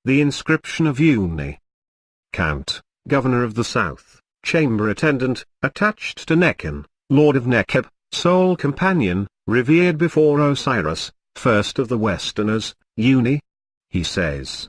the inscription of Uni. Count, governor of the south, chamber attendant, attached to Nekhen, lord of Nekheb, sole companion, revered before Osiris, first of the Westerners, Uni. He says,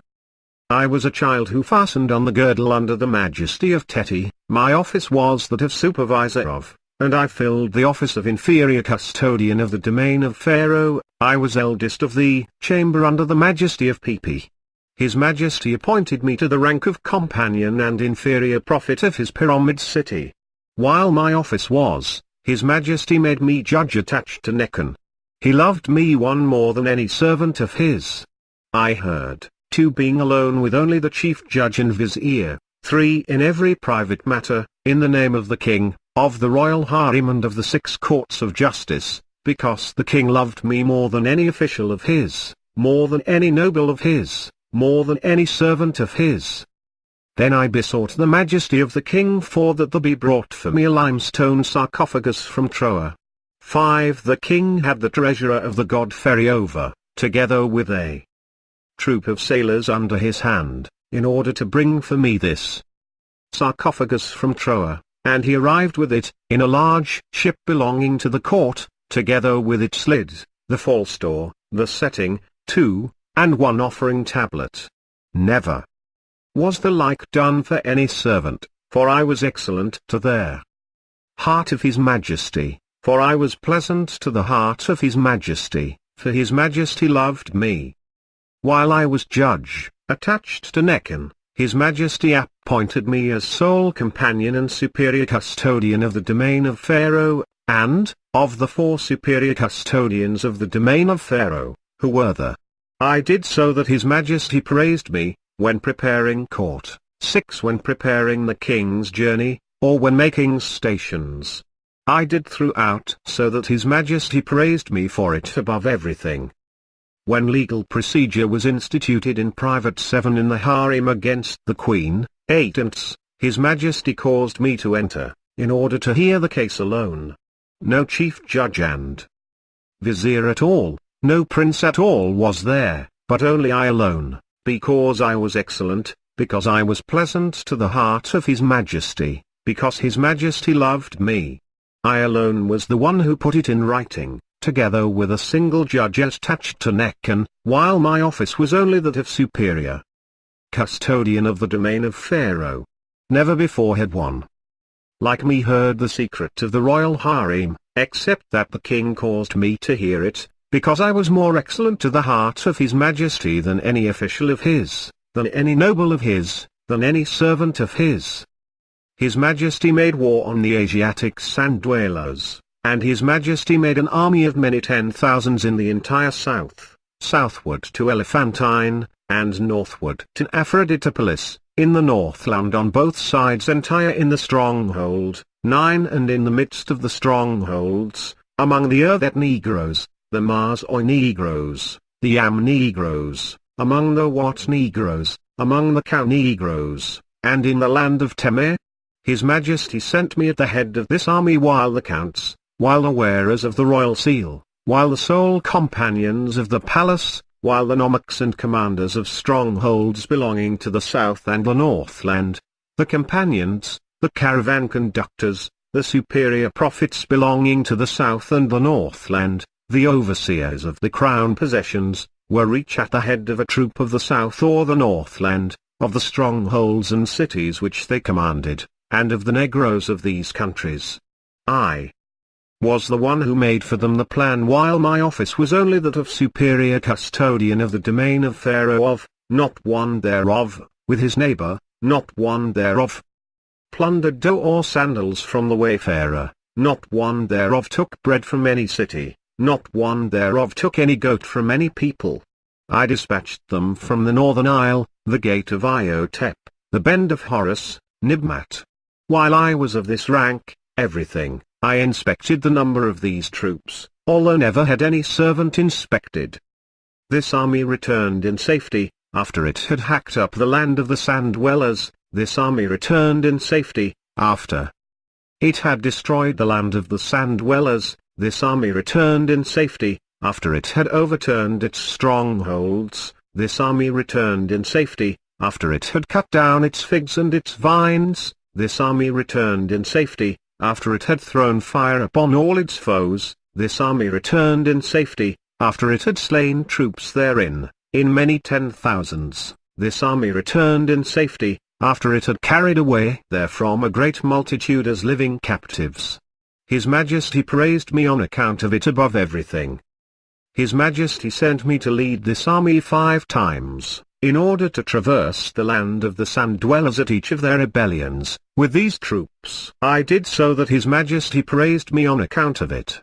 I was a child who fastened on the girdle under the majesty of Teti. My office was that of supervisor of, and I filled the office of inferior custodian of the domain of Pharaoh. I was eldest of the chamber under the majesty of Pepi. His Majesty appointed me to the rank of companion and inferior prophet of his pyramid city. While my office was, His Majesty made me judge attached to Nekhen. He loved me one more than any servant of his. I heard, 2 being alone with only the chief judge and vizier, 3 in every private matter, in the name of the king, of the royal harem and of the 6 courts of justice, because the king loved me more than any official of his, more than any noble of his, more than any servant of his. Then I besought the majesty of the king for that there be brought for me a limestone sarcophagus from Troa. 5 The king had the treasurer of the god Ferriova, together with a troop of sailors under his hand, in order to bring for me this sarcophagus from Troa, and he arrived with it, in a large ship belonging to the court, together with its lid, the false door, the setting, 2, and 1 offering tablet. Never was the like done for any servant, for I was excellent to their heart of his majesty, for I was pleasant to the heart of his majesty, for his majesty loved me. While I was judge, attached to Nekhen, his majesty appointed me as sole companion and superior custodian of the domain of Pharaoh, and, of the 4 superior custodians of the domain of Pharaoh, who were I did so that his majesty praised me, when preparing court, 6 when preparing the king's journey, or when making stations. I did throughout so that his majesty praised me for it above everything. When legal procedure was instituted in private 7 in the harem against the queen, 8 his majesty caused me to enter, in order to hear the case alone. No chief judge and vizier at all, no prince at all was there, but only I alone, because I was excellent, because I was pleasant to the heart of his majesty, because his majesty loved me. I alone was the one who put it in writing, together with a single judge attached to Nekhen, while my office was only that of superior custodian of the domain of Pharaoh. Never before had one like me heard the secret of the royal harem, except that the king caused me to hear it, because I was more excellent to the heart of his majesty than any official of his, than any noble of his, than any servant of his. His majesty made war on the Asiatic sand dwellers, and his majesty made an army of many 10,000s in the entire south, southward to Elephantine, and northward to Aphroditopolis, in the northland on both sides entire in the stronghold, 9 and in the midst of the strongholds, among the Earthet Negroes, the Marsoi Negroes, the Yam Negroes, among the Wat Negroes, among the Cow Negroes, and in the land of Temeh. His majesty sent me at the head of this army while the counts, while the wearers of the royal seal, while the sole companions of the palace, while the nomarchs and commanders of strongholds belonging to the south and the northland, the companions, the caravan conductors, the superior prophets belonging to the south and the northland, the overseers of the crown possessions, were each at the head of a troop of the south or the northland, of the strongholds and cities which they commanded, and of the negroes of these countries. I was the one who made for them the plan while my office was only that of superior custodian of the domain of Pharaoh of, not one thereof, with his neighbor, not one thereof plundered dough or sandals from the wayfarer, not one thereof took bread from any city, not one thereof took any goat from any people. I dispatched them from the northern isle, the gate of Iotep, the bend of Horus, Nibmat. While I was of this rank, everything, I inspected the number of these troops, although never had any servant inspected. This army returned in safety, after it had hacked up the land of the sand dwellers. This army returned in safety, after it had destroyed the land of the sand dwellers. This army returned in safety, after it had overturned its strongholds. this army returned in safety, after it had cut down its figs and its vines, this army returned in safety, after it had thrown fire upon all its foes, this army returned in safety, after it had slain troops therein, in many 10,000s, this army returned in safety, after it had carried away therefrom a great multitude as living captives. His Majesty praised me on account of it above everything. His Majesty sent me to lead this army 5 times, in order to traverse the land of the sand dwellers at each of their rebellions. With these troops I did so that His Majesty praised me on account of it.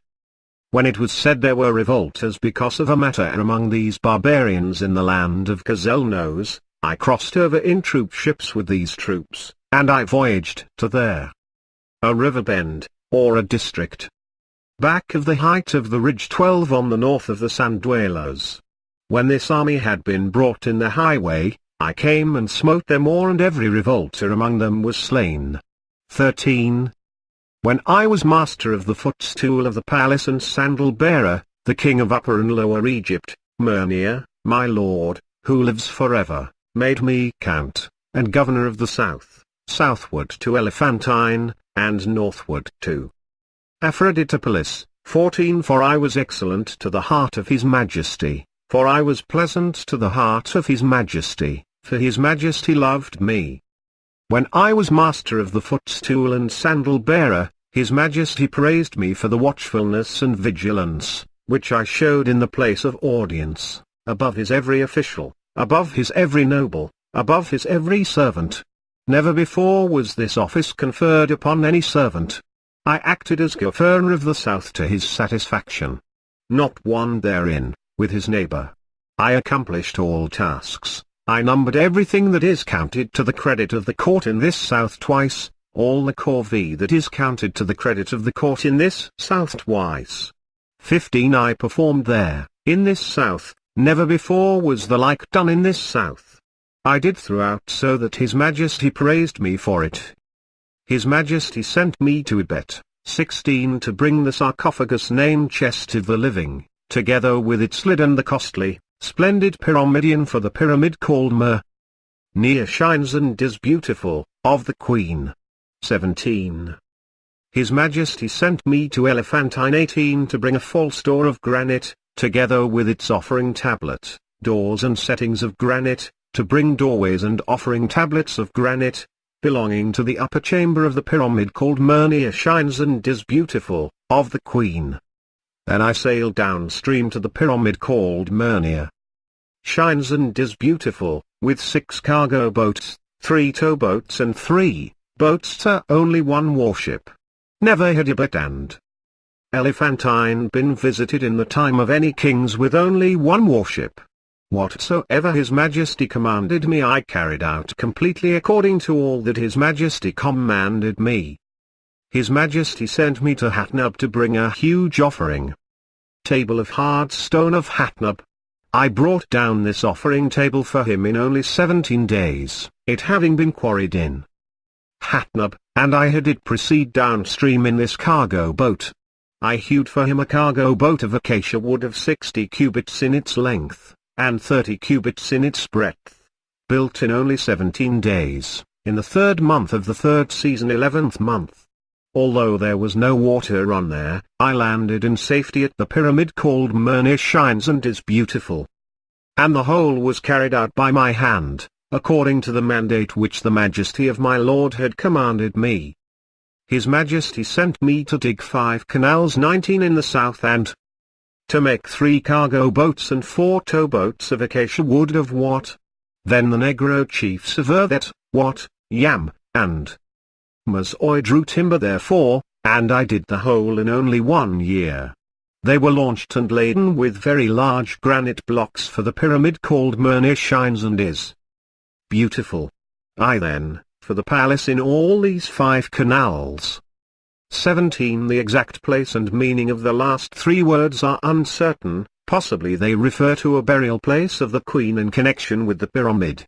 When it was said there were revolters because of a matter among these barbarians in the land of Kazelnos, I crossed over in troop ships with these troops, and I voyaged to there. A river bend, or a district. Back of the height of the ridge 12 on the north of the sand dwellers. When this army had been brought in the highway, I came and smote them all, and every revolter among them was slain. 13. When I was master of the footstool of the palace and sandal-bearer, the king of Upper and Lower Egypt, Murnia, my lord, who lives forever, made me count, and governor of the south, southward to Elephantine, and northward to Aphroditopolis. 14 For I was excellent to the heart of His Majesty, for I was pleasant to the heart of His Majesty, for His Majesty loved me. When I was master of the footstool and sandal-bearer, His Majesty praised me for the watchfulness and vigilance, which I showed in the place of audience, above his every official, above his every noble, above his every servant. Never before was this office conferred upon any servant. I acted as governor of the south to his satisfaction. Not one therein, with his neighbor. I accomplished all tasks. I numbered everything that is counted to the credit of the court in this south twice, all the corvée that is counted to the credit of the court in this south twice. 15 I performed there, in this south, never before was the like done in this south. I did throughout so that His Majesty praised me for it. His Majesty sent me to Ibet, 16 to bring the sarcophagus named Chest of the Living, together with its lid and the costly, splendid pyramidion for the pyramid called Near shines and is beautiful, of the Queen. 17. His Majesty sent me to Elephantine 18 to bring a false door of granite, together with its offering tablet, doors and settings of granite, to bring doorways and offering tablets of granite, belonging to the upper chamber of the pyramid called Near shines and is beautiful, of the Queen. Then I sailed downstream to the pyramid called Near shines and is beautiful, with 6 cargo boats, 3 towboats and 3 boats only 1 warship. Never had Ibet and Elephantine been visited in the time of any kings with only 1 warship. Whatsoever His Majesty commanded me I carried out completely according to all that His Majesty commanded me. His Majesty sent me to Hatnub to bring a huge offering. Table of hard stone of Hatnub. I brought down this offering table for him in only 17 days, it having been quarried in Hatnub, and I had it proceed downstream in this cargo boat. I hewed for him a cargo boat of acacia wood of 60 cubits in its length, and 30 cubits in its breadth, built in only 17 days, in the 3rd month of the 3rd season 11th month. Although there was no water on there, I landed in safety at the pyramid called Near shines and is beautiful. And the whole was carried out by my hand, according to the mandate which the Majesty of my Lord had commanded me. His Majesty sent me to dig 5 canals 19 in the south and to make 3 cargo boats and 4 towboats of acacia wood of Wat. Then the Negro chiefs of Urdet, Wat, Yam, and Mazoi drew timber therefore, and I did the whole in only 1 year. They were launched and laden with very large granite blocks for the pyramid called Near shines and is beautiful. I then, for the palace in all these 5 canals. 17 The exact place and meaning of the last 3 words are uncertain, possibly they refer to a burial place of the Queen in connection with the pyramid.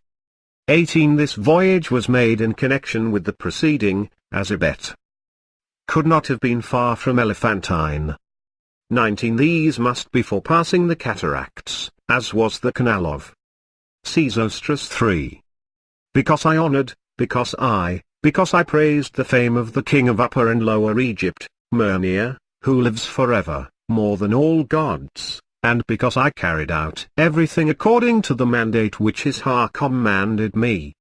18 This voyage was made in connection with the preceding, as Ibet could not have been far from Elephantine. 19 These must be for passing the cataracts, as was the canal of Sesostris 3. Because I honored, because I praised the fame of the king of Upper and Lower Egypt, Mernir, who lives forever, more than all gods, and because I carried out everything according to the mandate which his heart commanded me.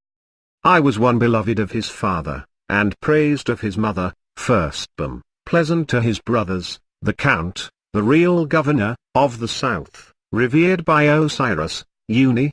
I was one beloved of his father, and praised of his mother, firstborn, pleasant to his brothers, the count, the real governor, of the south, revered by Osiris, Uni,